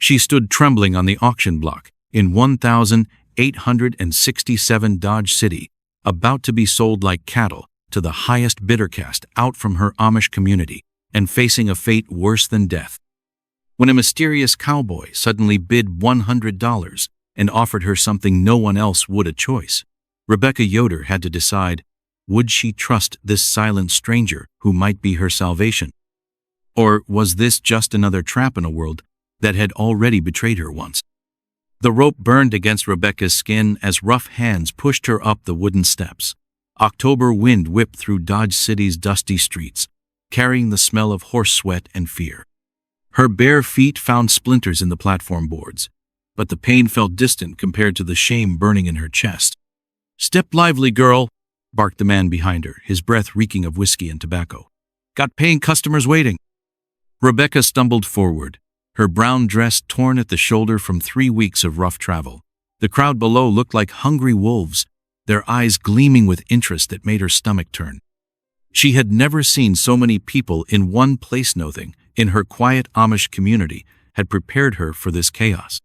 She stood trembling on the auction block in 1867 Dodge City, about to be sold like cattle to the highest bidder cast out from her Amish community and facing a fate worse than death. When a mysterious cowboy suddenly bid $100 and offered her something no one else would, a choice, Rebecca Yoder had to decide, would she trust this silent stranger who might be her salvation? Or was this just another trap in a world that had already betrayed her once? The rope burned against Rebecca's skin as rough hands pushed her up the wooden steps. October wind whipped through Dodge City's dusty streets, carrying the smell of horse sweat and fear. Her bare feet found splinters in the platform boards, but the pain felt distant compared to the shame burning in her chest. "Step lively, girl," barked the man behind her, his breath reeking of whiskey and tobacco. "Got paying customers waiting." Rebecca stumbled forward, her brown dress torn at the shoulder from 3 weeks of rough travel. The crowd below looked like hungry wolves, their eyes gleaming with interest that made her stomach turn. She had never seen so many people in one place. Nothing in her quiet Amish community had prepared her for this chaos.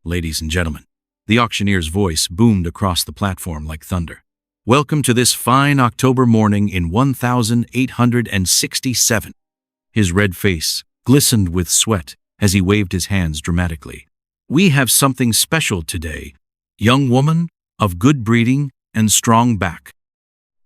"Ladies and gentlemen," the auctioneer's voice boomed across the platform like thunder. "Welcome to this fine October morning in 1867. His red face glistened with sweat as he waved his hands dramatically. "We have something special today, young woman of good breeding and strong back."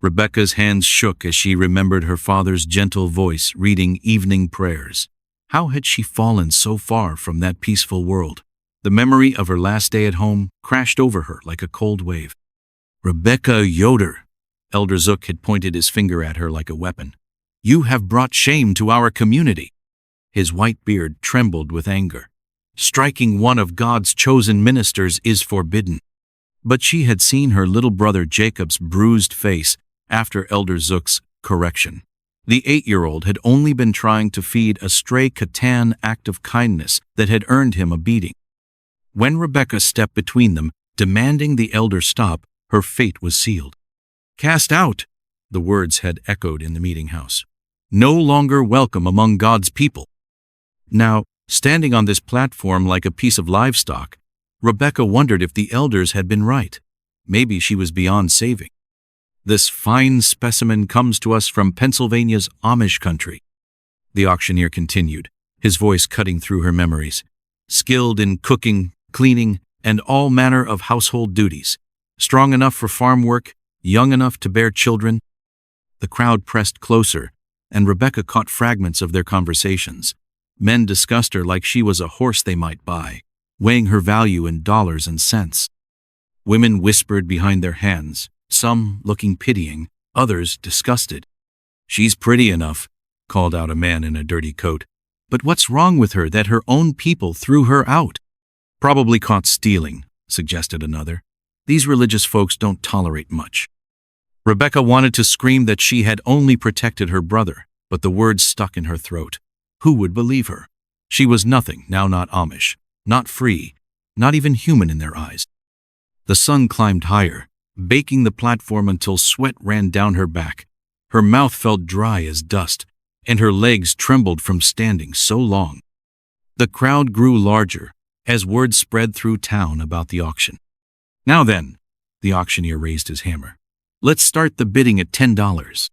Rebecca's hands shook as she remembered her father's gentle voice reading evening prayers. How had she fallen so far from that peaceful world? The memory of her last day at home crashed over her like a cold wave. "Rebecca Yoder," Elder Zook had pointed his finger at her like a weapon. "You have brought shame to our community." His white beard trembled with anger. "Striking one of God's chosen ministers is forbidden." But she had seen her little brother Jacob's bruised face after Elder Zook's correction. The 8-year-old had only been trying to feed a stray Catan act of kindness that had earned him a beating. When Rebecca stepped between them, demanding the elder stop, her fate was sealed. "Cast out," the words had echoed in the meeting house. "No longer welcome among God's people." Now, standing on this platform like a piece of livestock, Rebecca wondered if the elders had been right. Maybe she was beyond saving. "This fine specimen comes to us from Pennsylvania's Amish country," the auctioneer continued, his voice cutting through her memories. "Skilled in cooking, cleaning, and all manner of household duties. Strong enough for farm work, young enough to bear children." The crowd pressed closer, and Rebecca caught fragments of their conversations. Men discussed her like she was a horse they might buy, weighing her value in dollars and cents. Women whispered behind their hands, some looking pitying, others disgusted. "She's pretty enough," called out a man in a dirty coat. "But what's wrong with her that her own people threw her out?" "Probably caught stealing," suggested another. "These religious folks don't tolerate much." Rebecca wanted to scream that she had only protected her brother, but the words stuck in her throat. Who would believe her? She was nothing, now not Amish, not free, not even human in their eyes. The sun climbed higher, baking the platform until sweat ran down her back. Her mouth felt dry as dust, and her legs trembled from standing so long. The crowd grew larger as word spread through town about the auction. "Now then," the auctioneer raised his hammer. "Let's start the bidding at $10.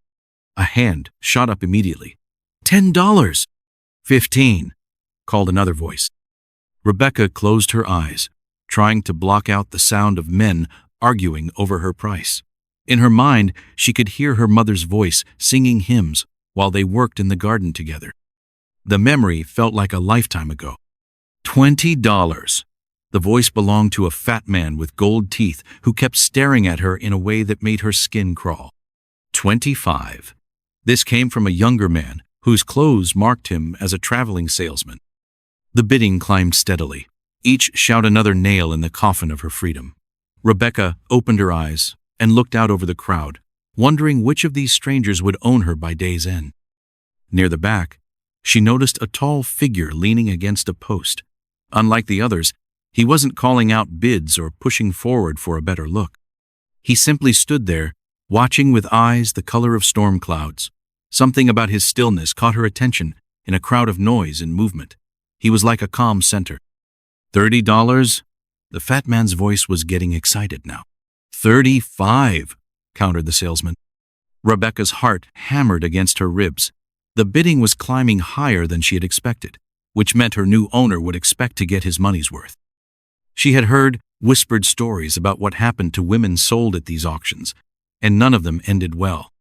A hand shot up immediately. $10! 15, called another voice. Rebecca closed her eyes, trying to block out the sound of men arguing over her price. In her mind, she could hear her mother's voice singing hymns while they worked in the garden together. The memory felt like a lifetime ago. $20. The voice belonged to a fat man with gold teeth who kept staring at her in a way that made her skin crawl. 25. This came from a younger man whose clothes marked him as a traveling salesman. The bidding climbed steadily, each shout another nail in the coffin of her freedom. Rebecca opened her eyes and looked out over the crowd, wondering which of these strangers would own her by day's end. Near the back, she noticed a tall figure leaning against a post. Unlike the others, he wasn't calling out bids or pushing forward for a better look. He simply stood there, watching with eyes the color of storm clouds. Something about his stillness caught her attention in a crowd of noise and movement. He was like a calm center. $30? The fat man's voice was getting excited now. 35, countered the salesman. Rebecca's heart hammered against her ribs. The bidding was climbing higher than she had expected, which meant her new owner would expect to get his money's worth. She had heard whispered stories about what happened to women sold at these auctions, and none of them ended well.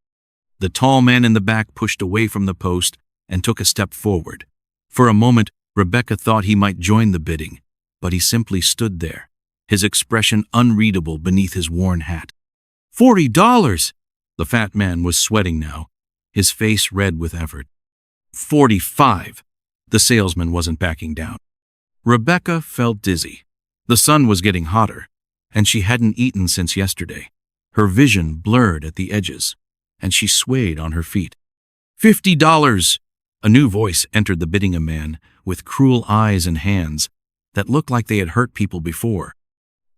The tall man in the back pushed away from the post and took a step forward. For a moment, Rebecca thought he might join the bidding, but he simply stood there, his expression unreadable beneath his worn hat. $40! The fat man was sweating now, his face red with effort. 45! The salesman wasn't backing down. Rebecca felt dizzy. The sun was getting hotter, and she hadn't eaten since yesterday. Her vision blurred at the edges, and she swayed on her feet. $50! A new voice entered the bidding, a man with cruel eyes and hands that looked like they had hurt people before.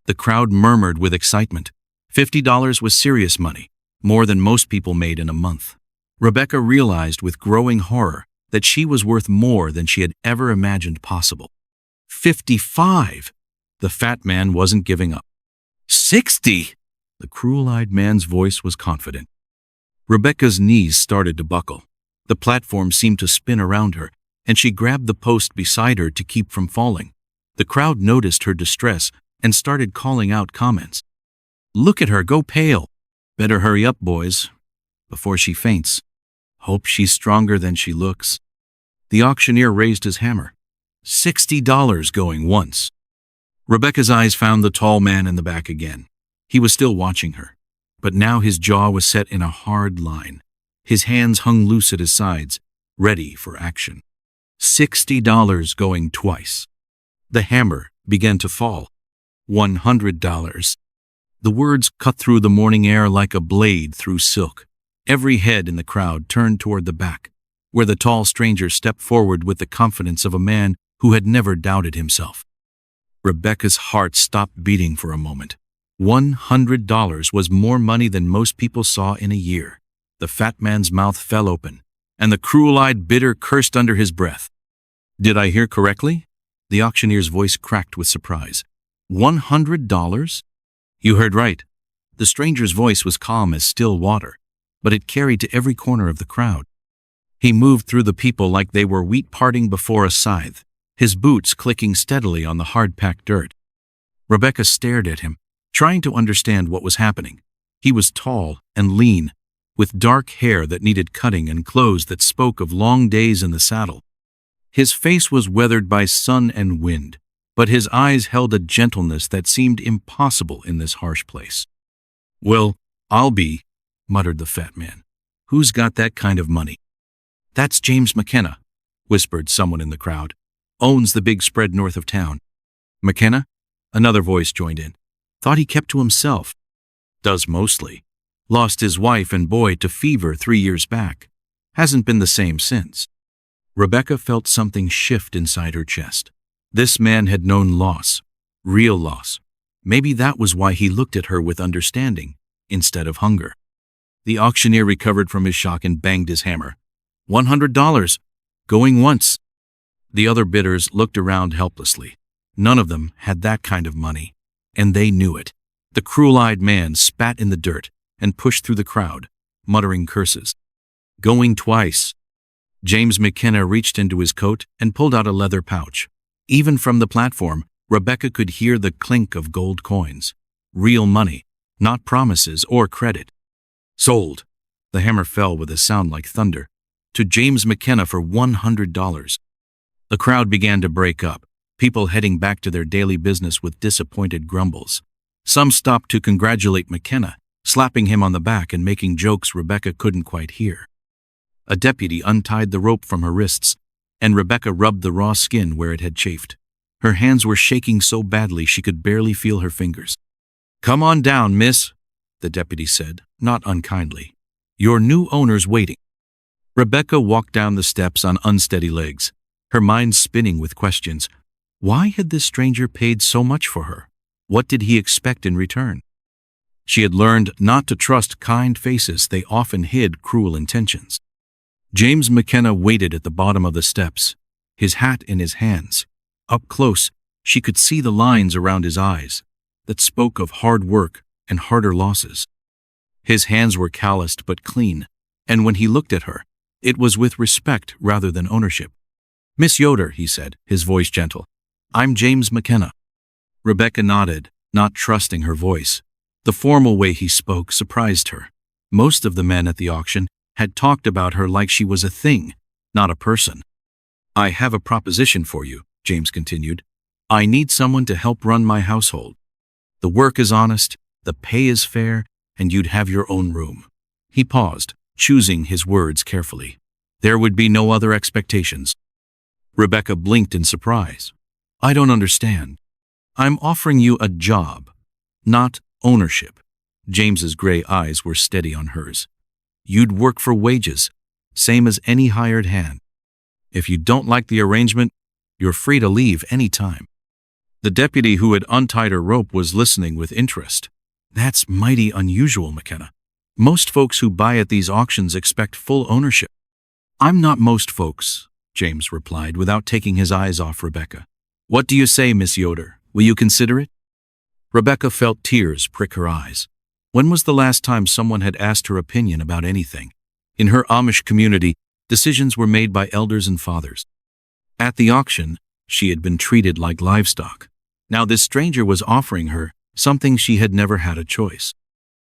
The crowd murmured with excitement. $50 was serious money, more than most people made in a month. Rebecca realized with growing horror that she was worth more than she had ever imagined possible. 55! The fat man wasn't giving up. 60! The cruel-eyed man's voice was confident. Rebecca's knees started to buckle. The platform seemed to spin around her, and she grabbed the post beside her to keep from falling. The crowd noticed her distress and started calling out comments. Look at her go pale. Better hurry up, boys, before she faints. Hope she's stronger than she looks. The auctioneer raised his hammer. $60 going once. Rebecca's eyes found the tall man in the back again. He was still watching her, but now his jaw was set in a hard line. His hands hung loose at his sides, ready for action. $60 going twice. The hammer began to fall. $100. The words cut through the morning air like a blade through silk. Every head in the crowd turned toward the back, where the tall stranger stepped forward with the confidence of a man who had never doubted himself. Rebecca's heart stopped beating for a moment. $100 was more money than most people saw in a year. The fat man's mouth fell open, and the cruel-eyed bidder cursed under his breath. Did I hear correctly? The auctioneer's voice cracked with surprise. $100? You heard right. The stranger's voice was calm as still water, but it carried to every corner of the crowd. He moved through the people like they were wheat parting before a scythe, his boots clicking steadily on the hard-packed dirt. Rebecca stared at him, trying to understand what was happening. He was tall and lean, with dark hair that needed cutting and clothes that spoke of long days in the saddle. His face was weathered by sun and wind, but his eyes held a gentleness that seemed impossible in this harsh place. Well, I'll be, muttered the fat man. Who's got that kind of money? That's James McKenna, whispered someone in the crowd. Owns the big spread north of town. McKenna? Another voice joined in. Thought he kept to himself. Does mostly. Lost his wife and boy to fever 3 years back. Hasn't been the same since. Rebecca felt something shift inside her chest. This man had known loss, real loss. Maybe that was why he looked at her with understanding instead of hunger. The auctioneer recovered from his shock and banged his hammer. $100, going once. The other bidders looked around helplessly. None of them had that kind of money, and they knew it. The cruel-eyed man spat in the dirt and pushed through the crowd, muttering curses. Going twice. James McKenna reached into his coat and pulled out a leather pouch. Even from the platform, Rebecca could hear the clink of gold coins. Real money, not promises or credit. Sold. The hammer fell with a sound like thunder. To James McKenna for $100. The crowd began to break up, people heading back to their daily business with disappointed grumbles. Some stopped to congratulate McKenna, slapping him on the back and making jokes Rebecca couldn't quite hear. A deputy untied the rope from her wrists, and Rebecca rubbed the raw skin where it had chafed. Her hands were shaking so badly she could barely feel her fingers. Come on down, miss, the deputy said, not unkindly. Your new owner's waiting. Rebecca walked down the steps on unsteady legs, her mind spinning with questions. Why had this stranger paid so much for her? What did he expect in return? She had learned not to trust kind faces. They often hid cruel intentions. James McKenna waited at the bottom of the steps, his hat in his hands. Up close, She could see the lines around his eyes that spoke of hard work and harder losses. His hands were calloused but clean, and when he looked at her, it was with respect rather than ownership. "Miss Yoder," he said, his voice gentle. "I'm James McKenna." Rebecca nodded, not trusting her voice. The formal way he spoke surprised her. Most of the men at the auction had talked about her like she was a thing, not a person. "I have a proposition for you," James continued. "I need someone to help run my household. The work is honest, the pay is fair, and you'd have your own room." He paused, choosing his words carefully. There would be no other expectations. Rebecca blinked in surprise. "I don't understand." "I'm offering you a job, not ownership." James's gray eyes were steady on hers. "You'd work for wages, same as any hired hand. If you don't like the arrangement, you're free to leave any time." The deputy who had untied her rope was listening with interest. "That's mighty unusual, McKenna. Most folks who buy at these auctions expect full ownership." "I'm not most folks," James replied without taking his eyes off Rebecca. "What do you say, Miss Yoder? Will you consider it?" Rebecca felt tears prick her eyes. When was the last time someone had asked her opinion about anything? In her Amish community, decisions were made by elders and fathers. At the auction, she had been treated like livestock. Now this stranger was offering her something she had never had a choice.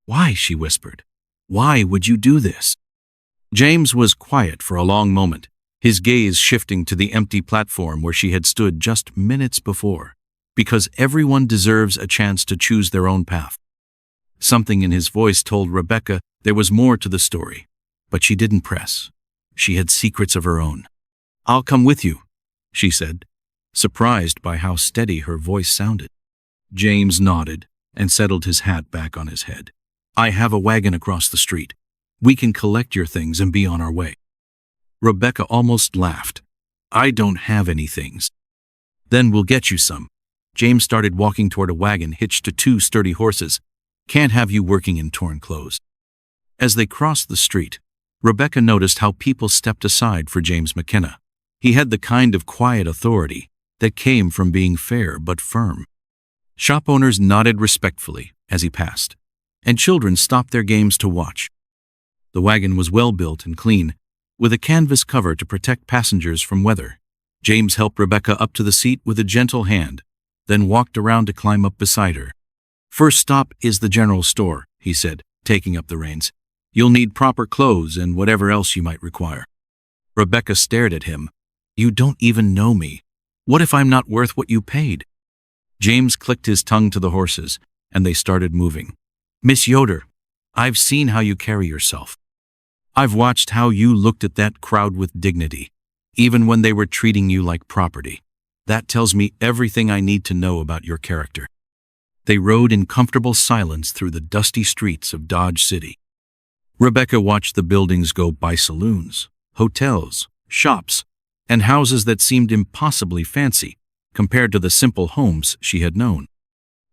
"Why?" she whispered. "Why would you do this?" James was quiet for a long moment, his gaze shifting to the empty platform where she had stood just minutes before. "Because everyone deserves a chance to choose their own path." Something in his voice told Rebecca there was more to the story, but she didn't press. She had secrets of her own. "I'll come with you," she said, surprised by how steady her voice sounded. James nodded and settled his hat back on his head. "I have a wagon across the street. We can collect your things and be on our way." Rebecca almost laughed. "I don't have any things." "Then we'll get you some." James started walking toward a wagon hitched to two sturdy horses. "Can't have you working in torn clothes." As they crossed the street, Rebecca noticed how people stepped aside for James McKenna. He had the kind of quiet authority that came from being fair but firm. Shop owners nodded respectfully as he passed, and children stopped their games to watch. The wagon was well built and clean, with a canvas cover to protect passengers from weather. James helped Rebecca up to the seat with a gentle hand, then walked around to climb up beside her. "First stop is the general store," he said, taking up the reins. "You'll need proper clothes and whatever else you might require." Rebecca stared at him. "You don't even know me. What if I'm not worth what you paid?" James clicked his tongue to the horses, and they started moving. "Miss Yoder, I've seen how you carry yourself. I've watched how you looked at that crowd with dignity, even when they were treating you like property. That tells me everything I need to know about your character." They rode in comfortable silence through the dusty streets of Dodge City. Rebecca watched the buildings go by: saloons, hotels, shops, and houses that seemed impossibly fancy compared to the simple homes she had known.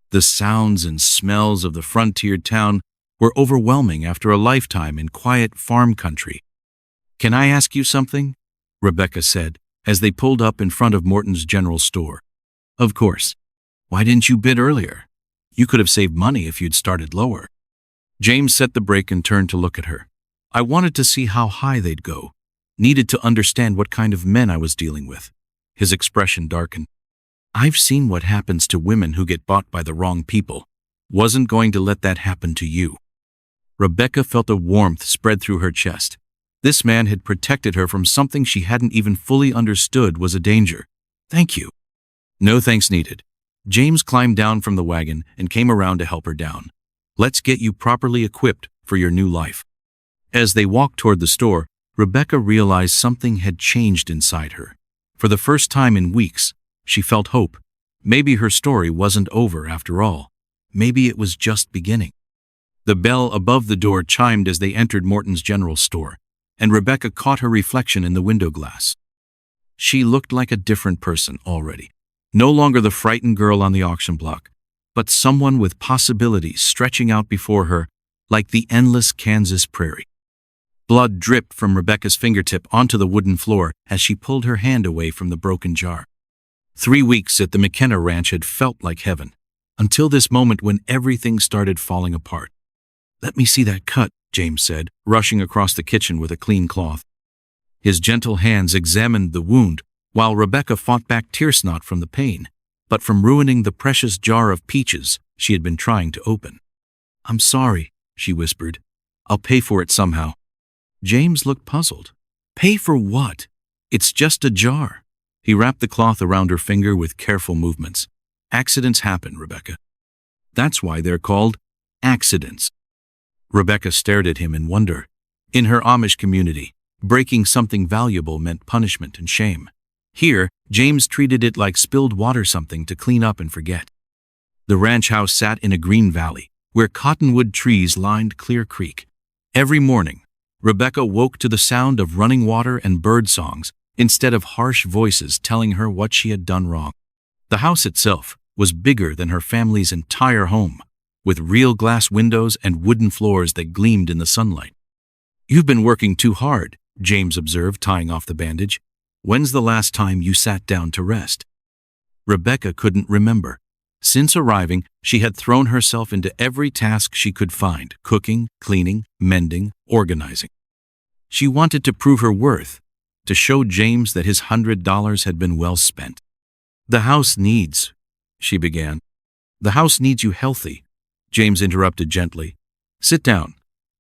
The sounds and smells of the frontier town were overwhelming after a lifetime in quiet farm country. "Can I ask you something?" Rebecca said, as they pulled up in front of Morton's General Store. "Of course. Why didn't you bid earlier? You could have saved money if you'd started lower." James set the brake and turned to look at her. "I wanted to see how high they'd go. Needed to understand what kind of men I was dealing with." His expression darkened. "I've seen what happens to women who get bought by the wrong people. Wasn't going to let that happen to you." Rebecca felt a warmth spread through her chest. This man had protected her from something she hadn't even fully understood was a danger. "Thank you." "No thanks needed." James climbed down from the wagon and came around to help her down. "Let's get you properly equipped for your new life." As they walked toward the store, Rebecca realized something had changed inside her. For the first time in weeks, she felt hope. Maybe her story wasn't over after all. Maybe it was just beginning. The bell above the door chimed as they entered Morton's General Store, and Rebecca caught her reflection in the window glass. She looked like a different person already. No longer the frightened girl on the auction block, but someone with possibilities stretching out before her like the endless Kansas prairie. Blood dripped from Rebecca's fingertip onto the wooden floor as she pulled her hand away from the broken jar. 3 weeks at the McKenna Ranch had felt like heaven, until this moment when everything started falling apart. "Let me see that cut," James said, rushing across the kitchen with a clean cloth. His gentle hands examined the wound, while Rebecca fought back tear snot from the pain, but from ruining the precious jar of peaches she had been trying to open. "I'm sorry," she whispered. "I'll pay for it somehow." James looked puzzled. "Pay for what? It's just a jar." He wrapped the cloth around her finger with careful movements. "Accidents happen, Rebecca. That's why they're called accidents." Rebecca stared at him in wonder. In her Amish community, breaking something valuable meant punishment and shame. Here, James treated it like spilled water, something to clean up and forget. The ranch house sat in a green valley, where cottonwood trees lined Clear Creek. Every morning, Rebecca woke to the sound of running water and bird songs, instead of harsh voices telling her what she had done wrong. The house itself was bigger than her family's entire home, with real glass windows and wooden floors that gleamed in the sunlight. "You've been working too hard," James observed, tying off the bandage. "When's the last time you sat down to rest?" Rebecca couldn't remember. Since arriving, she had thrown herself into every task she could find: cooking, cleaning, mending, organizing. She wanted to prove her worth, to show James that his $100 had been well spent. "The house needs," she began. "The house needs you healthy," James interrupted gently. "Sit down.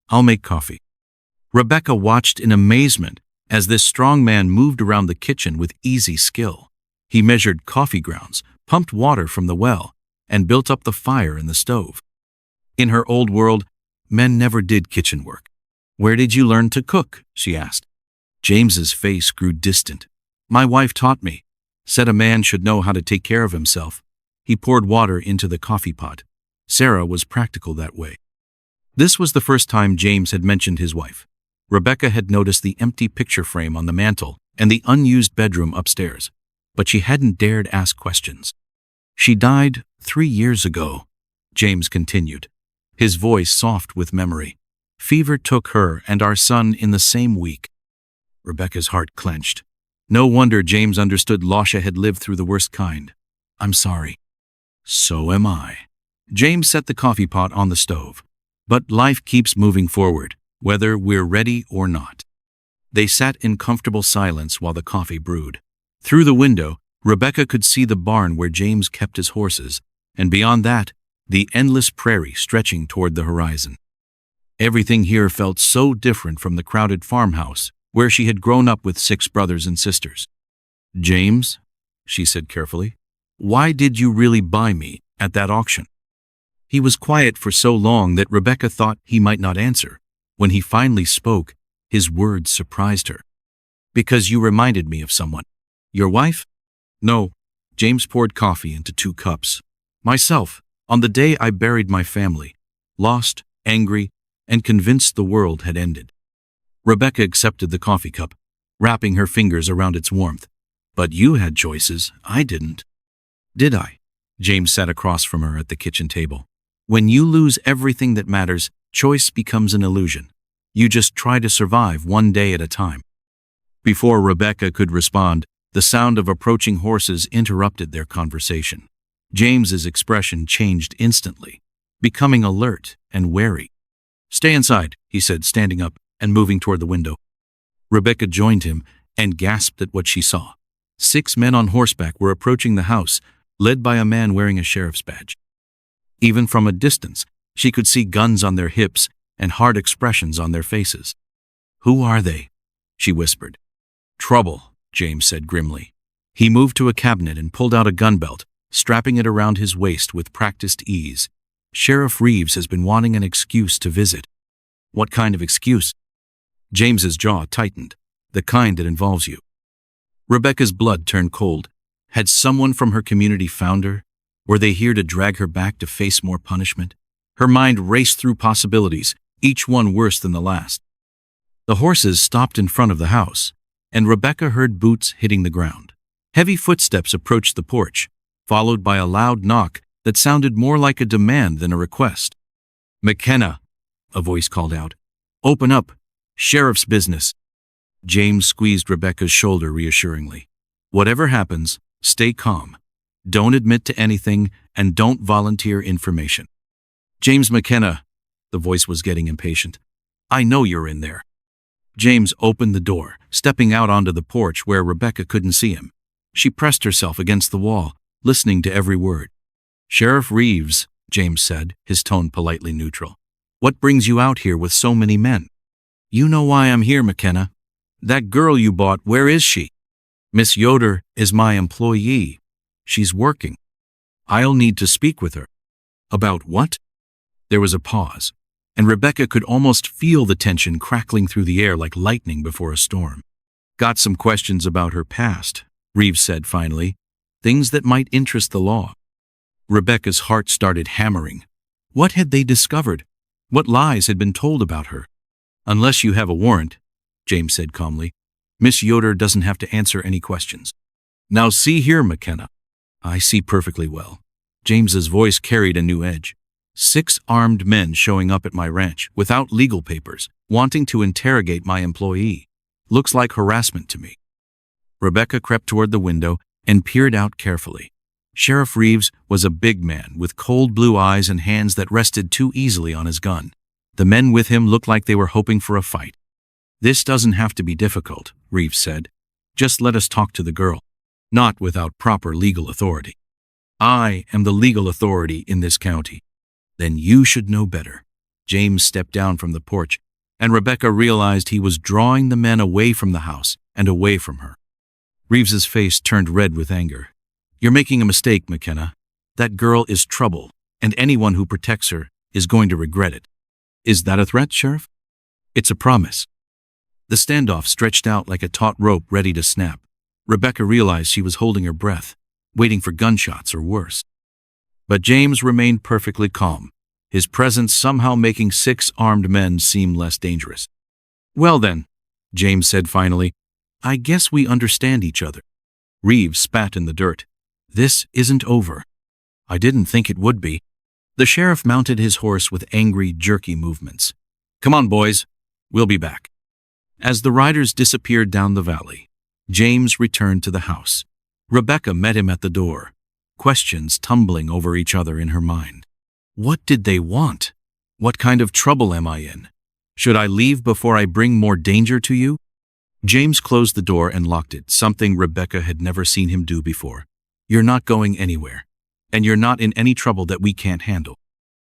I'll make coffee." Rebecca watched in amazement as this strong man moved around the kitchen with easy skill. He measured coffee grounds, pumped water from the well, and built up the fire in the stove. In her old world, men never did kitchen work. "Where did you learn to cook?" she asked. James's face grew distant. "My wife taught me. Said a man should know how to take care of himself." He poured water into the coffee pot. Sarah was practical that way. This was the first time James had mentioned his wife. Rebecca had noticed the empty picture frame on the mantel and the unused bedroom upstairs, but she hadn't dared ask questions. "She died 3 years ago," James continued, his voice soft with memory. "Fever took her and our son in the same week." Rebecca's heart clenched. No wonder James understood Lasha had lived through the worst kind. "I'm sorry." "So am I." James set the coffee pot on the stove. "But life keeps moving forward, whether we're ready or not." They sat in comfortable silence while the coffee brewed. Through the window, Rebecca could see the barn where James kept his horses, and beyond that, the endless prairie stretching toward the horizon. Everything here felt so different from the crowded farmhouse where she had grown up with 6 brothers and sisters. "James," she said carefully, "why did you really buy me at that auction?" He was quiet for so long that Rebecca thought he might not answer. When he finally spoke, his words surprised her. "Because you reminded me of someone." "Your wife?" "No." James poured coffee into 2 cups. "Myself, on the day I buried my family, lost, angry, and convinced the world had ended." Rebecca accepted the coffee cup, wrapping her fingers around its warmth. "But you had choices. I didn't." "Did I?" James sat across from her at the kitchen table. "When you lose everything that matters, choice becomes an illusion. You just try to survive one day at a time." Before Rebecca could respond, the sound of approaching horses interrupted their conversation. James's expression changed instantly, becoming alert and wary. "Stay inside," he said, standing up and moving toward the window. Rebecca joined him and gasped at what she saw. 6 men on horseback were approaching the house, led by a man wearing a sheriff's badge. Even from a distance, she could see guns on their hips and hard expressions on their faces. "Who are they?" she whispered. "Trouble," James said grimly. He moved to a cabinet and pulled out a gun belt, strapping it around his waist with practiced ease. "Sheriff Reeves has been wanting an excuse to visit." "What kind of excuse?" James's jaw tightened. "The kind that involves you." Rebecca's blood turned cold. Had someone from her community found her? Were they here to drag her back to face more punishment? Her mind raced through possibilities, each one worse than the last. The horses stopped in front of the house, and Rebecca heard boots hitting the ground. Heavy footsteps approached the porch, followed by a loud knock that sounded more like a demand than a request. "McKenna," a voice called out. "Open up. Sheriff's business." James squeezed Rebecca's shoulder reassuringly. "Whatever happens, Stay calm. Don't admit to anything, and don't volunteer information. James McKenna, the voice was getting impatient. I know you're in there. James opened the door, stepping out onto the porch where Rebecca couldn't see him. She pressed herself against the wall, listening to every word. Sheriff Reeves, James said, his tone politely neutral. What brings you out here with so many men? You know why I'm here, McKenna. That girl you bought, where is she? Miss Yoder is my employee. She's working. I'll need to speak with her. About what? There was a pause, and Rebecca could almost feel the tension crackling through the air like lightning before a storm. Got some questions about her past, Reeves said finally. Things that might interest the law. Rebecca's heart started hammering. What had they discovered? What lies had been told about her? Unless you have a warrant, James said calmly, Miss Yoder doesn't have to answer any questions. Now see here, McKenna. I see perfectly well. James's voice carried a new edge. 6 armed men showing up at my ranch without legal papers, wanting to interrogate my employee. Looks like harassment to me. Rebecca crept toward the window and peered out carefully. Sheriff Reeves was a big man with cold blue eyes and hands that rested too easily on his gun. The men with him looked like they were hoping for a fight. This doesn't have to be difficult, Reeves said. Just let us talk to the girl. Not without proper legal authority. I am the legal authority in this county. Then you should know better. James stepped down from the porch, and Rebecca realized he was drawing the men away from the house and away from her. Reeves's face turned red with anger. You're making a mistake, McKenna. That girl is trouble, and anyone who protects her is going to regret it. Is that a threat, Sheriff? It's a promise. The standoff stretched out like a taut rope ready to snap. Rebecca realized she was holding her breath, waiting for gunshots or worse. But James remained perfectly calm, his presence somehow making 6 armed men seem less dangerous. Well then, James said finally, I guess we understand each other. Reeves spat in the dirt. This isn't over. I didn't think it would be. The sheriff mounted his horse with angry, jerky movements. Come on, boys. We'll be back. As the riders disappeared down the valley, James returned to the house. Rebecca met him at the door, questions tumbling over each other in her mind. What did they want? What kind of trouble am I in? Should I leave before I bring more danger to you? James closed the door and locked it, something Rebecca had never seen him do before. You're not going anywhere, and you're not in any trouble that we can't handle.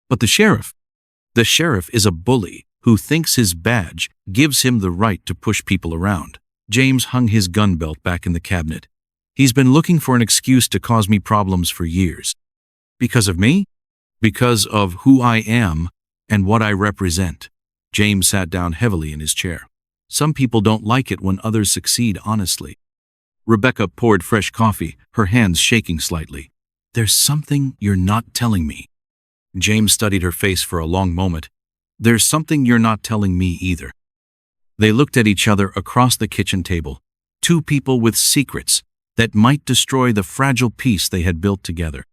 But the sheriff is a bully who thinks his badge gives him the right to push people around. James hung his gun belt back in the cabinet. He's been looking for an excuse to cause me problems for years. Because of me? Because of who I am and what I represent. James sat down heavily in his chair. Some people don't like it when others succeed honestly. Rebecca poured fresh coffee, her hands shaking slightly. There's something you're not telling me. James studied her face for a long moment. There's something you're not telling me either. They looked at each other across the kitchen table. 2 people with secrets that might destroy the fragile peace they had built together.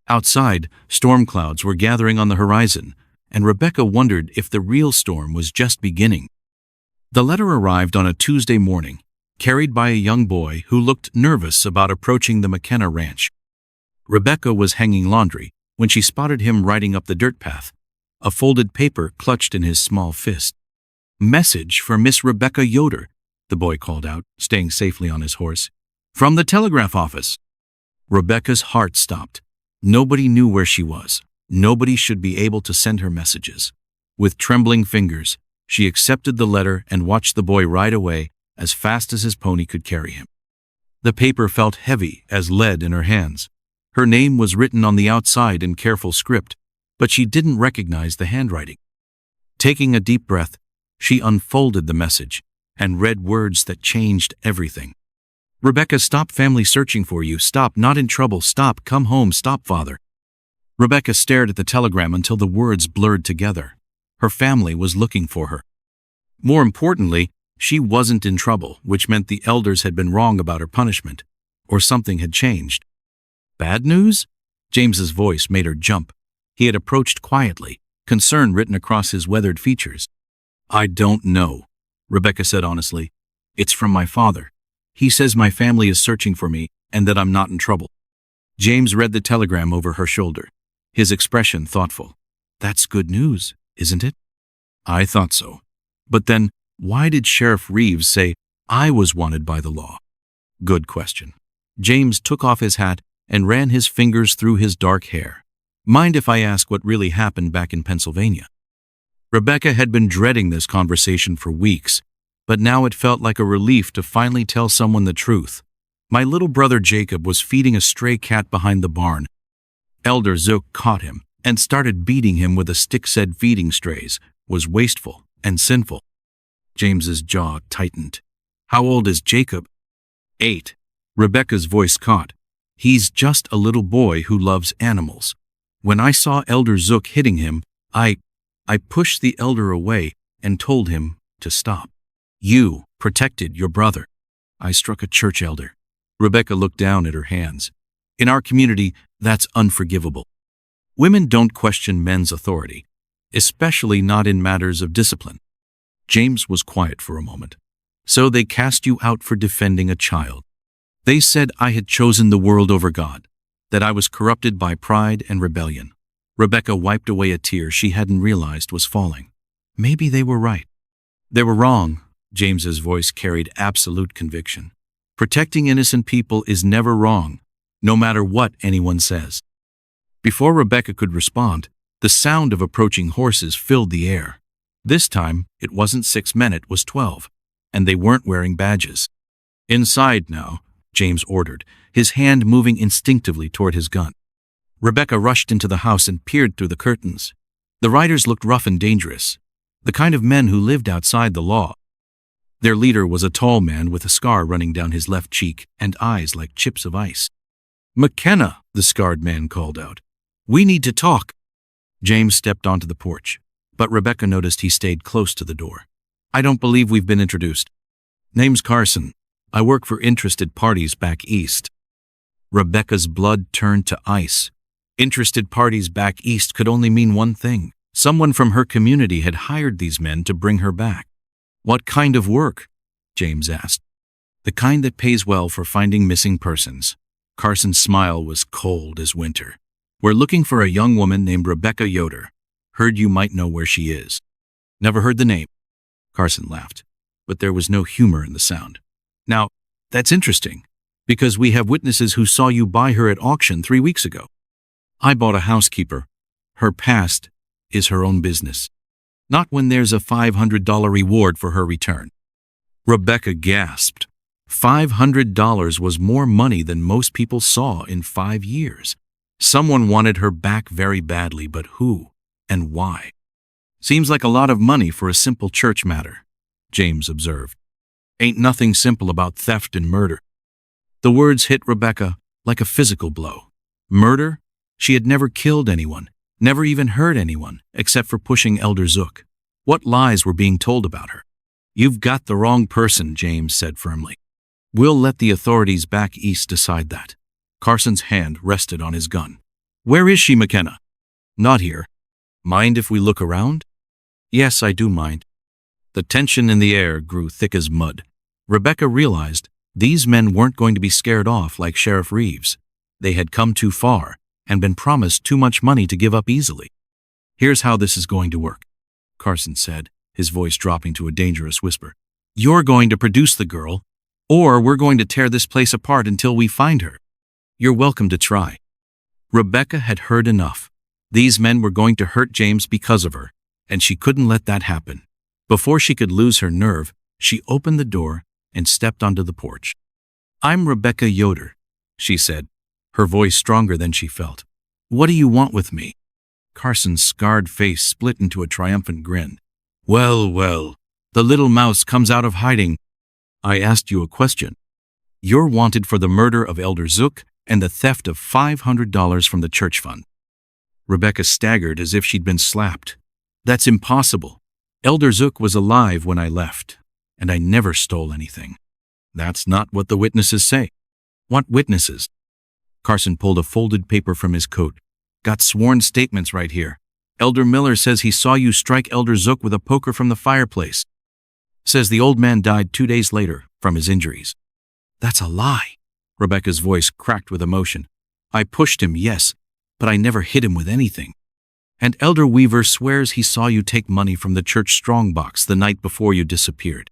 Outside, storm clouds were gathering on the horizon, and Rebecca wondered if the real storm was just beginning. The letter arrived on a Tuesday morning, carried by a young boy who looked nervous about approaching the McKenna ranch. Rebecca was hanging laundry when she spotted him riding up the dirt path, a folded paper clutched in his small fist. Message for Miss Rebecca Yoder, the boy called out, staying safely on his horse. From the telegraph office. Rebecca's heart stopped. Nobody knew where she was. Nobody should be able to send her messages. With trembling fingers, she accepted the letter and watched the boy ride away as fast as his pony could carry him. The paper felt heavy as lead in her hands. Her name was written on the outside in careful script, but she didn't recognize the handwriting. Taking a deep breath, she unfolded the message and read words that changed everything. Rebecca, stop, family searching for you. Stop, not in trouble. Stop, come home. Stop, father. Rebecca stared at the telegram until the words blurred together. Her family was looking for her. More importantly, she wasn't in trouble, which meant the elders had been wrong about her punishment, or something had changed. Bad news? James's voice made her jump. He had approached quietly, concern written across his weathered features. I don't know, Rebecca said honestly. It's from my father. He says my family is searching for me, and that I'm not in trouble." James read the telegram over her shoulder, his expression thoughtful. "That's good news, isn't it?" "I thought so. But then, why did Sheriff Reeves say I was wanted by the law?" "Good question." James took off his hat and ran his fingers through his dark hair. "Mind if I ask what really happened back in Pennsylvania?" Rebecca had been dreading this conversation for weeks, but now it felt like a relief to finally tell someone the truth. "My little brother Jacob was feeding a stray cat behind the barn. Elder Zook caught him and started beating him with a stick, said feeding strays was wasteful and sinful." James's jaw tightened. "How old is Jacob?" 8. Rebecca's voice caught. "He's just a little boy who loves animals. When I saw Elder Zook hitting him, I pushed the elder away and told him to stop." "You protected your brother." "I struck a church elder." Rebecca looked down at her hands. "In our community, that's unforgivable. Women don't question men's authority, especially not in matters of discipline." James was quiet for a moment. "So they cast you out for defending a child. They said I had chosen the world over God, that I was corrupted by pride and rebellion." Rebecca wiped away a tear she hadn't realized was falling. Maybe they were right. "They were wrong." James's voice carried absolute conviction. "Protecting innocent people is never wrong, no matter what anyone says." Before Rebecca could respond, the sound of approaching horses filled the air. This time, it wasn't 6 men, it was 12, and they weren't wearing badges. "Inside now," James ordered, his hand moving instinctively toward his gun. Rebecca rushed into the house and peered through the curtains. The riders looked rough and dangerous, the kind of men who lived outside the law. Their leader was a tall man with a scar running down his left cheek and eyes like chips of ice. "McKenna," the scarred man called out. "We need to talk." James stepped onto the porch, but Rebecca noticed he stayed close to the door. "I don't believe we've been introduced." "Name's Carson. I work for interested parties back east." Rebecca's blood turned to ice. Interested parties back east could only mean one thing. Someone from her community had hired these men to bring her back. "What kind of work?" James asked. "The kind that pays well for finding missing persons." Carson's smile was cold as winter. "We're looking for a young woman named Rebecca Yoder. Heard you might know where she is." "Never heard the name." Carson laughed, but there was no humor in the sound. "Now, that's interesting, because we have witnesses who saw you buy her at auction 3 weeks ago." "I bought a housekeeper. Her past is her own business. Not when there's a $500 reward for her return." Rebecca gasped. $500 was more money than most people saw in 5 years. Someone wanted her back very badly, but who and why? "Seems like a lot of money for a simple church matter," James observed. "Ain't nothing simple about theft and murder." The words hit Rebecca like a physical blow. Murder? She had never killed anyone, never even hurt anyone, except for pushing Elder Zook. What lies were being told about her? "You've got the wrong person," James said firmly. "We'll let the authorities back east decide that." Carson's hand rested on his gun. "Where is she, McKenna?" "Not here." "Mind if we look around?" "Yes, I do mind." The tension in the air grew thick as mud. Rebecca realized these men weren't going to be scared off like Sheriff Reeves. They had come too far and been promised too much money to give up easily. "Here's how this is going to work," Carson said, his voice dropping to a dangerous whisper. "You're going to produce the girl, or we're going to tear this place apart until we find her. You're welcome to try." Rebecca had heard enough. These men were going to hurt James because of her, and she couldn't let that happen. Before she could lose her nerve, she opened the door and stepped onto the porch. "I'm Rebecca Yoder," she said, her voice stronger than she felt. "What do you want with me?" Carson's scarred face split into a triumphant grin. Well, well, the little mouse comes out of hiding. I asked you a question. You're wanted for the murder of Elder Zook and the theft of $500 from the church fund." Rebecca staggered as if she'd been slapped. "That's impossible. Elder Zook was alive when I left, and I never stole anything." "That's not what the witnesses say." "What witnesses?" Carson pulled a folded paper from his coat. "Got sworn statements right here. Elder Miller says he saw you strike Elder Zook with a poker from the fireplace. Says the old man died 2 days later from his injuries." "That's a lie." Rebecca's voice cracked with emotion. I pushed him, yes, but I never hit him with anything. And Elder Weaver swears he saw you take money from the church strongbox the night before you disappeared.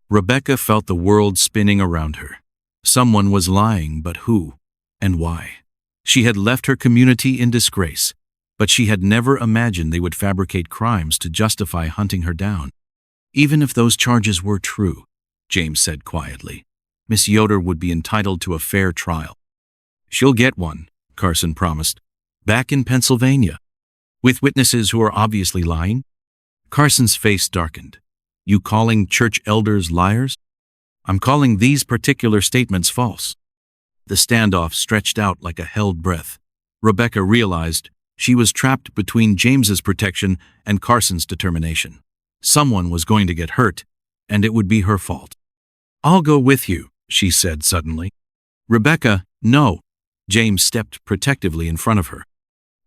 Rebecca felt the world spinning around her. Someone was lying, but who and why? She had left her community in disgrace, but she had never imagined they would fabricate crimes to justify hunting her down. Even if those charges were true, James said quietly, Miss Yoder would be entitled to a fair trial. She'll get one, Carson promised. Back in Pennsylvania. With witnesses who are obviously lying? Carson's face darkened. You calling church elders liars? I'm calling these particular statements false. The standoff stretched out like a held breath. Rebecca realized she was trapped between James's protection and Carson's determination. Someone was going to get hurt, and it would be her fault. I'll go with you, she said suddenly. Rebecca, no. James stepped protectively in front of her.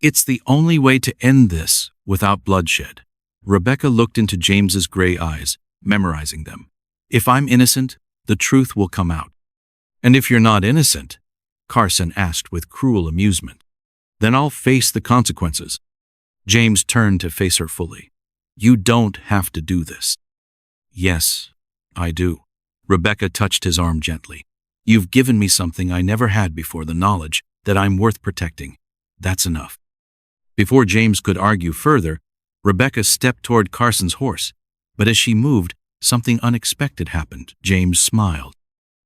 It's the only way to end this without bloodshed. Rebecca looked into James's gray eyes, memorizing them. If I'm innocent, the truth will come out. And if you're not innocent, Carson asked with cruel amusement, then I'll face the consequences. James turned to face her fully. You don't have to do this. Yes, I do. Rebecca touched his arm gently. You've given me something I never had before, the knowledge that I'm worth protecting. That's enough. Before James could argue further, Rebecca stepped toward Carson's horse, but as she moved, something unexpected happened. James smiled.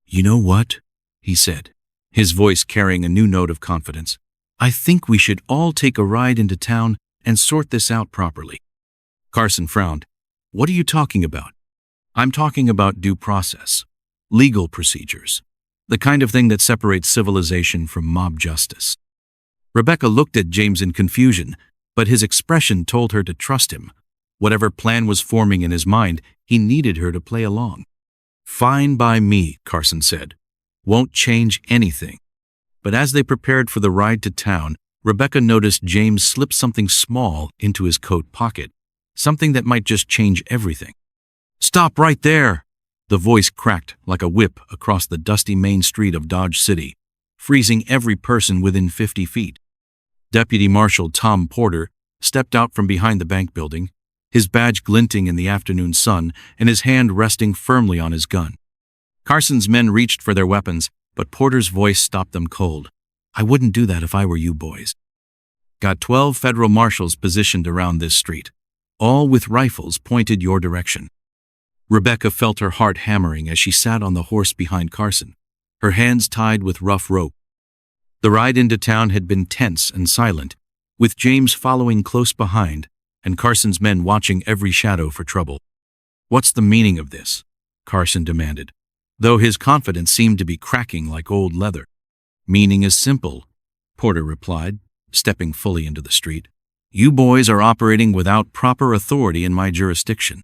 You know what? He said, his voice carrying a new note of confidence. I think we should all take a ride into town and sort this out properly. Carson frowned. What are you talking about? I'm talking about due process, legal procedures, the kind of thing that separates civilization from mob justice. Rebecca looked at James in confusion, but his expression told her to trust him. Whatever plan was forming in his mind, he needed her to play along. Fine by me, Carson said. Won't change anything. But as they prepared for the ride to town, Rebecca noticed James slip something small into his coat pocket, something that might just change everything. Stop right there! The voice cracked like a whip across the dusty main street of Dodge City, freezing every person within 50 feet. Deputy Marshal Tom Porter stepped out from behind the bank building, his badge glinting in the afternoon sun and his hand resting firmly on his gun. Carson's men reached for their weapons, but Porter's voice stopped them cold. I wouldn't do that if I were you boys. Got 12 federal marshals positioned around this street, all with rifles pointed your direction. Rebecca felt her heart hammering as she sat on the horse behind Carson, her hands tied with rough rope. The ride into town had been tense and silent, with James following close behind and Carson's men watching every shadow for trouble. What's the meaning of this? Carson demanded, though his confidence seemed to be cracking like old leather. Meaning is simple, Porter replied, stepping fully into the street. You boys are operating without proper authority in my jurisdiction.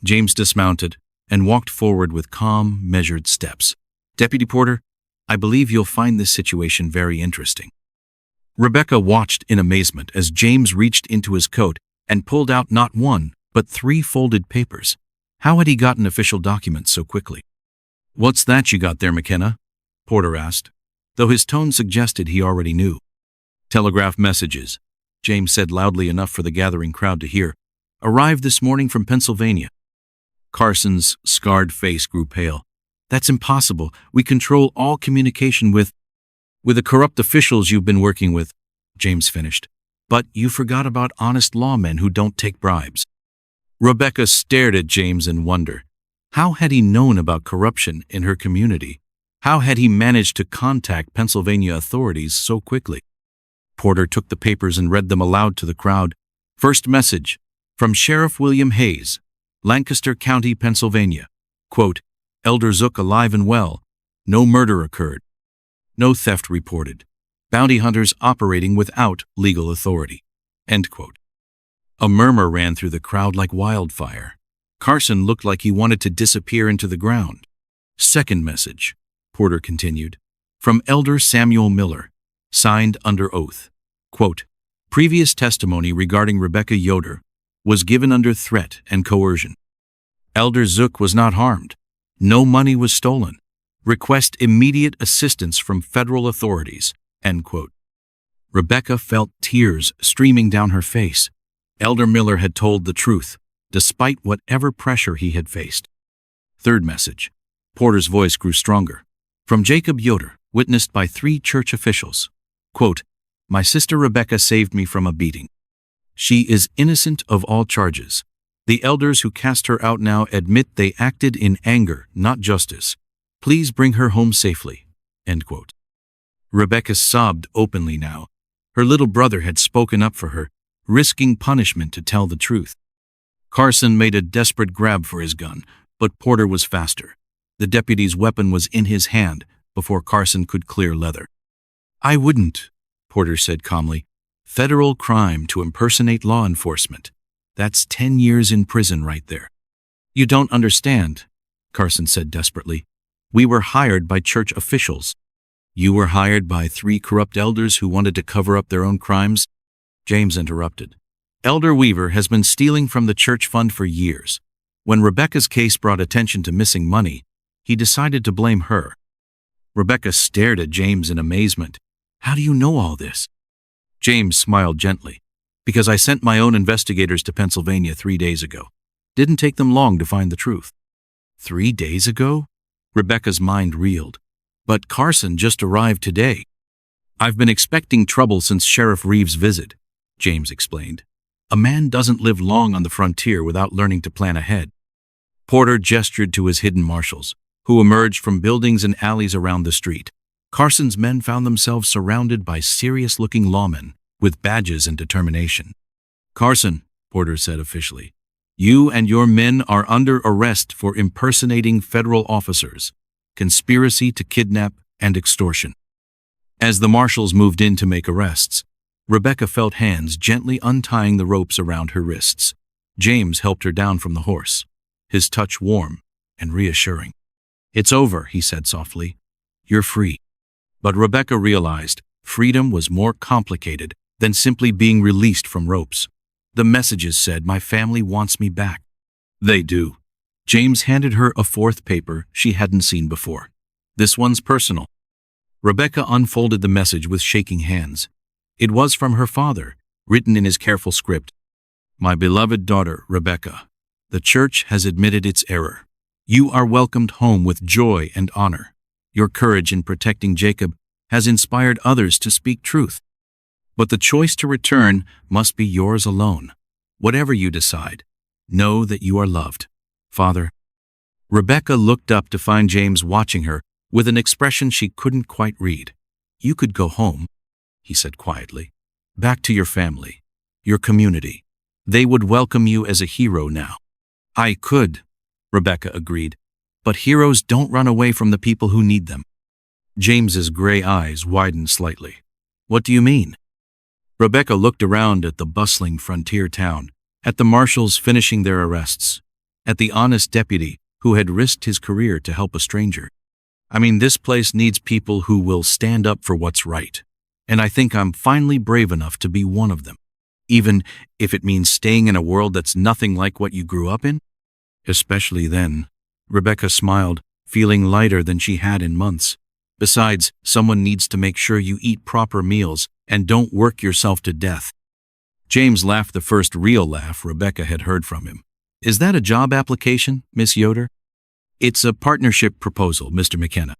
James dismounted and walked forward with calm, measured steps. Deputy Porter, I believe you'll find this situation very interesting. Rebecca watched in amazement as James reached into his coat and pulled out not one, but 3 folded papers. How had he gotten official documents so quickly? What's that you got there, McKenna? Porter asked, though his tone suggested he already knew. Telegraph messages, James said loudly enough for the gathering crowd to hear. Arrived this morning from Pennsylvania. Carson's scarred face grew pale. That's impossible. We control all communication with the corrupt officials you've been working with, James finished. But you forgot about honest lawmen who don't take bribes. Rebecca stared at James in wonder. How had he known about corruption in her community? How had he managed to contact Pennsylvania authorities so quickly? Porter took the papers and read them aloud to the crowd. First message, from Sheriff William Hayes, Lancaster County, Pennsylvania. Quote, Elder Zook alive and well. No murder occurred. No theft reported. Bounty hunters operating without legal authority. End quote. A murmur ran through the crowd like wildfire. Carson looked like he wanted to disappear into the ground. Second message, Porter continued, from Elder Samuel Miller, signed under oath. Quote, previous testimony regarding Rebecca Yoder was given under threat and coercion. Elder Zook was not harmed. No money was stolen. Request immediate assistance from federal authorities." End quote. Rebecca felt tears streaming down her face. Elder Miller had told the truth, despite whatever pressure he had faced. Third message. Porter's voice grew stronger. From Jacob Yoder, witnessed by 3 church officials. Quote, "My sister Rebecca saved me from a beating. She is innocent of all charges. The elders who cast her out now admit they acted in anger, not justice. Please bring her home safely." End quote. Rebecca sobbed openly now. Her little brother had spoken up for her, risking punishment to tell the truth. Carson made a desperate grab for his gun, but Porter was faster. The deputy's weapon was in his hand before Carson could clear leather. "I wouldn't," Porter said calmly. "Federal crime to impersonate law enforcement. That's 10 years in prison right there." "You don't understand," Carson said desperately. "We were hired by church officials." "You were hired by 3 corrupt elders who wanted to cover up their own crimes?" James interrupted. "Elder Weaver has been stealing from the church fund for years. When Rebecca's case brought attention to missing money, he decided to blame her." Rebecca stared at James in amazement. "How do you know all this?" James smiled gently. "Because I sent my own investigators to Pennsylvania 3 days ago. Didn't take them long to find the truth." 3 days ago? Rebecca's mind reeled. "But Carson just arrived today." "I've been expecting trouble since Sheriff Reeves' visit," James explained. "A man doesn't live long on the frontier without learning to plan ahead." Porter gestured to his hidden marshals, who emerged from buildings and alleys around the street. Carson's men found themselves surrounded by serious-looking lawmen with badges and determination. "Carson," Porter said officially, "you and your men are under arrest for impersonating federal officers, conspiracy to kidnap, and extortion." As the marshals moved in to make arrests, Rebecca felt hands gently untying the ropes around her wrists. James helped her down from the horse, his touch warm and reassuring. "It's over," he said softly. "You're free." But Rebecca realized freedom was more complicated than simply being released from ropes. The messages said, "My family wants me back." "They do." James handed her a 4th paper she hadn't seen before. "This one's personal." Rebecca unfolded the message with shaking hands. It was from her father, written in his careful script. "My beloved daughter, Rebecca, the church has admitted its error. You are welcomed home with joy and honor. Your courage in protecting Jacob has inspired others to speak truth. But the choice to return must be yours alone. Whatever you decide, know that you are loved. Father." Rebecca looked up to find James watching her with an expression she couldn't quite read. "You could go home," he said quietly. "Back to your family, your community. They would welcome you as a hero now." "I could," Rebecca agreed. "But heroes don't run away from the people who need them." James's gray eyes widened slightly. "What do you mean?" Rebecca looked around at the bustling frontier town, at the marshals finishing their arrests, at the honest deputy who had risked his career to help a stranger. "I mean, this place needs people who will stand up for what's right. And I think I'm finally brave enough to be one of them, even if it means staying in a world that's nothing like what you grew up in." "Especially then," Rebecca smiled, feeling lighter than she had in months. "Besides, someone needs to make sure you eat proper meals and don't work yourself to death." James laughed, the first real laugh Rebecca had heard from him. "Is that a job application, Miss Yoder?" "It's a partnership proposal, Mr. McKenna."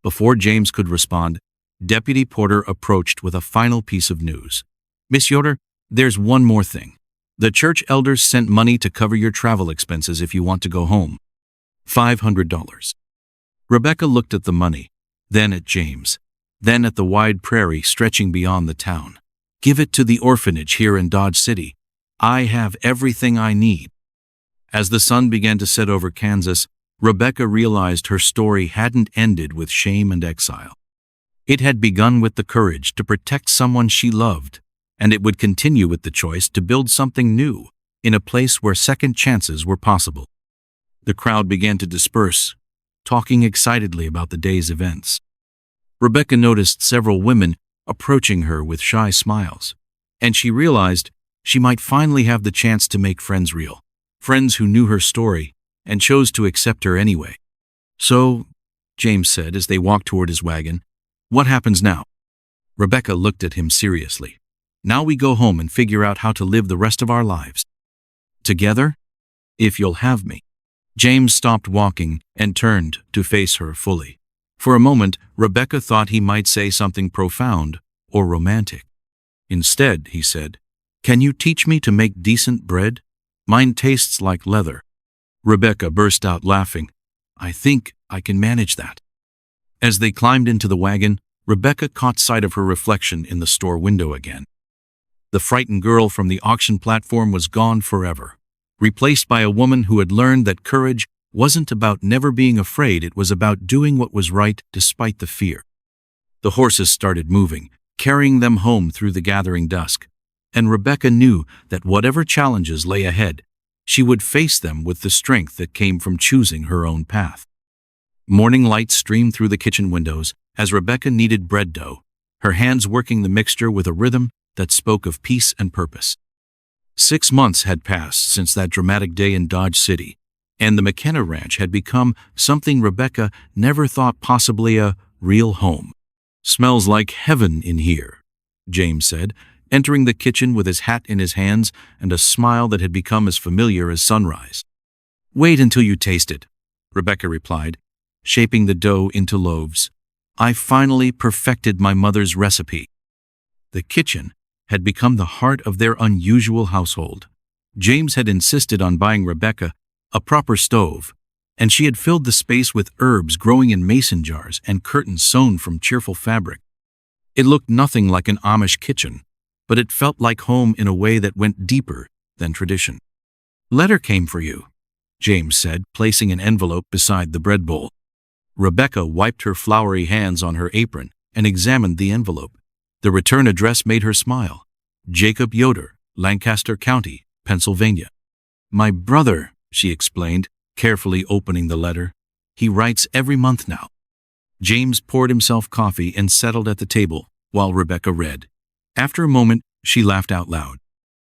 Before James could respond, Deputy Porter approached with a final piece of news. "Miss Yoder, there's one more thing. The church elders sent money to cover your travel expenses if you want to go home. $500. Rebecca looked at the money, then at James, then at the wide prairie stretching beyond the town. "Give it to the orphanage here in Dodge City. I have everything I need." As the sun began to set over Kansas, Rebecca realized her story hadn't ended with shame and exile. It had begun with the courage to protect someone she loved, and it would continue with the choice to build something new in a place where second chances were possible. The crowd began to disperse, talking excitedly about the day's events. Rebecca noticed several women approaching her with shy smiles, and she realized she might finally have the chance to make friends real, friends who knew her story and chose to accept her anyway. So, James said as they walked toward his wagon. What happens now? Rebecca looked at him seriously. Now we go home and figure out how to live the rest of our lives. Together? If you'll have me. James stopped walking and turned to face her fully. For a moment, Rebecca thought he might say something profound or romantic. Instead, he said, "Can you teach me to make decent bread? Mine tastes like leather." Rebecca burst out laughing. "I think I can manage that." As they climbed into the wagon, Rebecca caught sight of her reflection in the store window again. The frightened girl from the auction platform was gone forever, replaced by a woman who had learned that courage wasn't about never being afraid, it was about doing what was right despite the fear. The horses started moving, carrying them home through the gathering dusk, and Rebecca knew that whatever challenges lay ahead, she would face them with the strength that came from choosing her own path. Morning light streamed through the kitchen windows as Rebecca kneaded bread dough, her hands working the mixture with a rhythm that spoke of peace and purpose. 6 months had passed since that dramatic day in Dodge City, and the McKenna Ranch had become something Rebecca never thought possibly a real home. "Smells like heaven in here," James said, entering the kitchen with his hat in his hands and a smile that had become as familiar as sunrise. "Wait until you taste it," Rebecca replied, shaping the dough into loaves. "I finally perfected my mother's recipe." The kitchen had become the heart of their unusual household. James had insisted on buying Rebecca a proper stove, and she had filled the space with herbs growing in mason jars and curtains sewn from cheerful fabric. It looked nothing like an Amish kitchen, but it felt like home in a way that went deeper than tradition. "Letter came for you," James said, placing an envelope beside the bread bowl. Rebecca wiped her floury hands on her apron and examined the envelope. The return address made her smile. Jacob Yoder, Lancaster County, Pennsylvania. "My brother," she explained, carefully opening the letter. "He writes every month now." James poured himself coffee and settled at the table while Rebecca read. After a moment, she laughed out loud.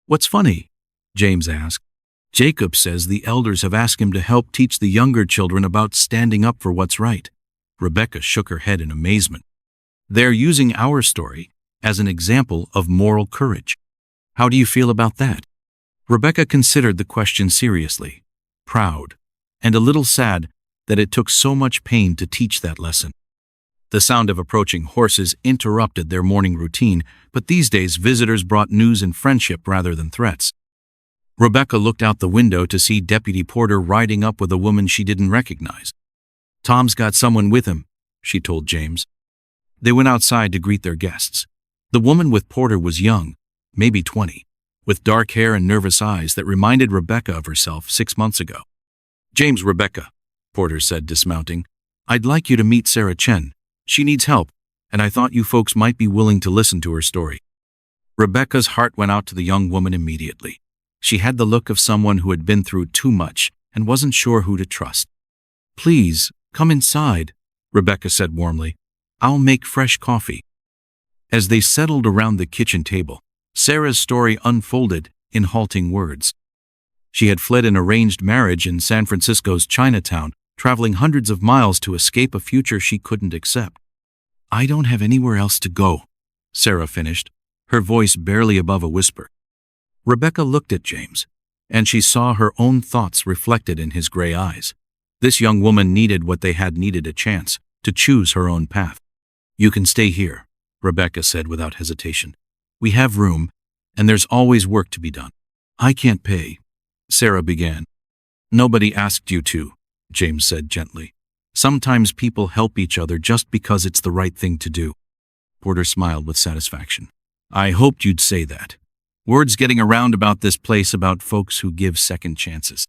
"What's funny?" James asked. "Jacob says the elders have asked him to help teach the younger children about standing up for what's right." Rebecca shook her head in amazement. "They're using our story as an example of moral courage. How do you feel about that?" Rebecca considered the question seriously, proud, and a little sad that it took so much pain to teach that lesson. The sound of approaching horses interrupted their morning routine, but these days visitors brought news and friendship rather than threats. Rebecca looked out the window to see Deputy Porter riding up with a woman she didn't recognize. "Tom's got someone with him," she told James. They went outside to greet their guests. The woman with Porter was young, maybe 20, with dark hair and nervous eyes that reminded Rebecca of herself 6 months ago. "James, Rebecca," Porter said, dismounting, "I'd like you to meet Sarah Chen. She needs help, and I thought you folks might be willing to listen to her story." Rebecca's heart went out to the young woman immediately. She had the look of someone who had been through too much and wasn't sure who to trust. "Please, come inside," Rebecca said warmly. "I'll make fresh coffee." As they settled around the kitchen table, Sarah's story unfolded in halting words. She had fled an arranged marriage in San Francisco's Chinatown, traveling hundreds of miles to escape a future she couldn't accept. "I don't have anywhere else to go," Sarah finished, her voice barely above a whisper. Rebecca looked at James, and she saw her own thoughts reflected in his gray eyes. This young woman needed what they had needed, a chance to choose her own path. "You can stay here," Rebecca said without hesitation. "We have room, and there's always work to be done." "I can't pay," Sarah began. "Nobody asked you to," James said gently. "Sometimes people help each other just because it's the right thing to do." Porter smiled with satisfaction. "I hoped you'd say that. Word's getting around about this place about folks who give second chances."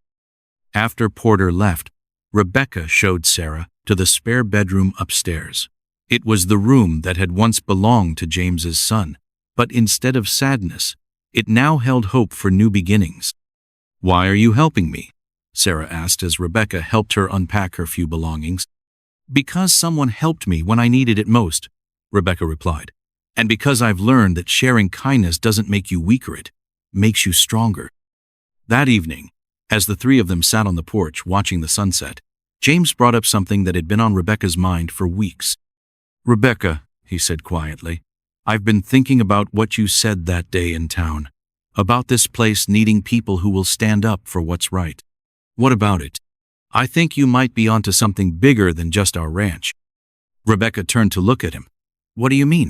After Porter left, Rebecca showed Sarah to the spare bedroom upstairs. It was the room that had once belonged to James's son, but instead of sadness, it now held hope for new beginnings. "Why are you helping me?" Sarah asked as Rebecca helped her unpack her few belongings. "Because someone helped me when I needed it most," Rebecca replied. "And because I've learned that sharing kindness doesn't make you weaker, it makes you stronger." That evening, as the three of them sat on the porch watching the sunset, James brought up something that had been on Rebecca's mind for weeks. "Rebecca," he said quietly, "I've been thinking about what you said that day in town, about this place needing people who will stand up for what's right. What about it? I think you might be onto something bigger than just our ranch." Rebecca turned to look at him. "What do you mean?"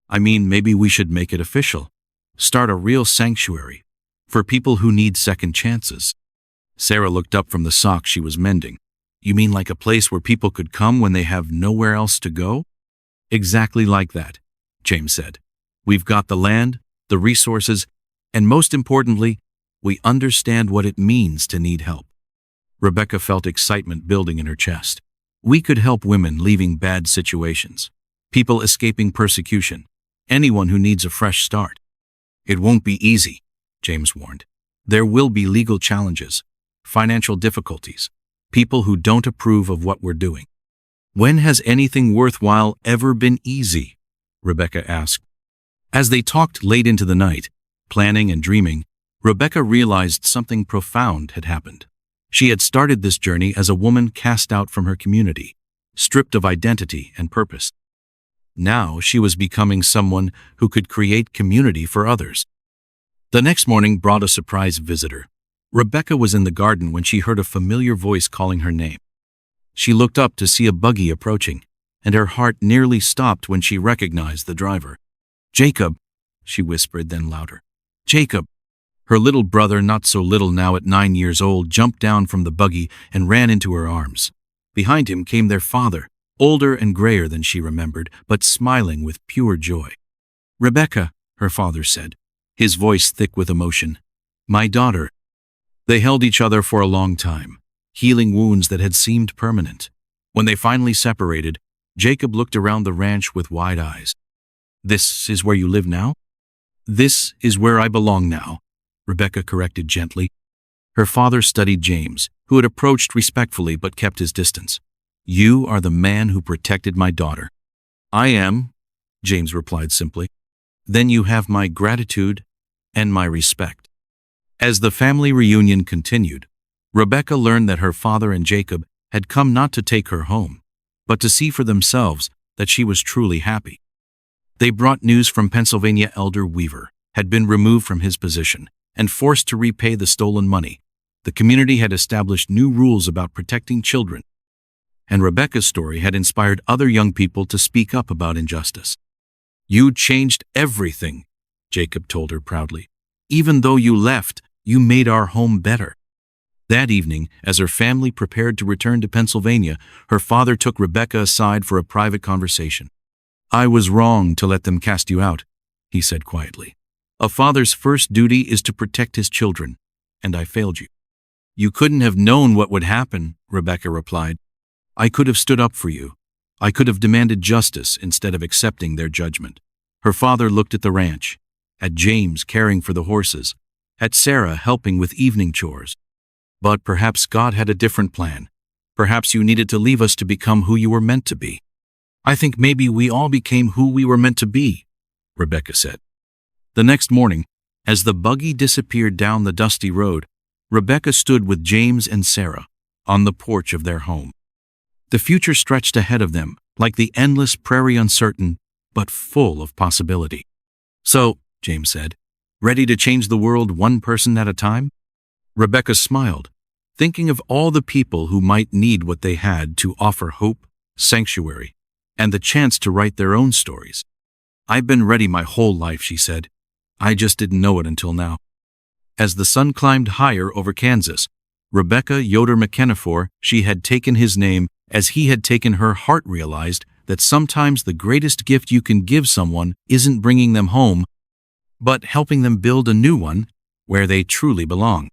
"I mean, maybe we should make it official. Start a real sanctuary for people who need second chances." Sarah looked up from the sock she was mending. "You mean like a place where people could come when they have nowhere else to go?" "Exactly like that," James said. "We've got the land, the resources, and most importantly, we understand what it means to need help." Rebecca felt excitement building in her chest. We could help women leaving bad situations, people escaping persecution, anyone who needs a fresh start. "It won't be easy," James warned. "There will be legal challenges, financial difficulties, people who don't approve of what we're doing." "When has anything worthwhile ever been easy?" Rebecca asked. As they talked late into the night, planning and dreaming, Rebecca realized something profound had happened. She had started this journey as a woman cast out from her community, stripped of identity and purpose. Now she was becoming someone who could create community for others. The next morning brought a surprise visitor. Rebecca was in the garden when she heard a familiar voice calling her name. She looked up to see a buggy approaching, and her heart nearly stopped when she recognized the driver. "Jacob," she whispered, then louder. "Jacob." Her little brother, not so little now at 9 years old, jumped down from the buggy and ran into her arms. Behind him came their father, older and grayer than she remembered, but smiling with pure joy. "Rebecca," her father said, his voice thick with emotion. "My daughter." They held each other for a long time, healing wounds that had seemed permanent. When they finally separated, Jacob looked around the ranch with wide eyes. "This is where you live now?" "This is where I belong now," Rebecca corrected gently. Her father studied James, who had approached respectfully but kept his distance. "You are the man who protected my daughter." "I am," James replied simply. "Then you have my gratitude and my respect." As the family reunion continued, Rebecca learned that her father and Jacob had come not to take her home, but to see for themselves that she was truly happy. They brought news from Pennsylvania. Elder Weaver had been removed from his position and forced to repay the stolen money. The community had established new rules about protecting children, and Rebecca's story had inspired other young people to speak up about injustice. "You changed everything," Jacob told her proudly. "Even though you left, you made our home better." That evening, as her family prepared to return to Pennsylvania, her father took Rebecca aside for a private conversation. "I was wrong to let them cast you out," he said quietly. "A father's first duty is to protect his children, and I failed you." "You couldn't have known what would happen," Rebecca replied. "I could have stood up for you. I could have demanded justice instead of accepting their judgment." Her father looked at the ranch, at James caring for the horses, at Sarah helping with evening chores. "But perhaps God had a different plan. Perhaps you needed to leave us to become who you were meant to be." "I think maybe we all became who we were meant to be," Rebecca said. The next morning, as the buggy disappeared down the dusty road, Rebecca stood with James and Sarah on the porch of their home. The future stretched ahead of them, like the endless prairie, uncertain, but full of possibility. "So," James said, "ready to change the world one person at a time?" Rebecca smiled, thinking of all the people who might need what they had to offer hope, sanctuary, and the chance to write their own stories. "I've been ready my whole life," she said. "I just didn't know it until now." As the sun climbed higher over Kansas, Rebecca Yoder McKennifer, she had taken his name as he had taken her heart, realized that sometimes the greatest gift you can give someone isn't bringing them home, but helping them build a new one where they truly belong.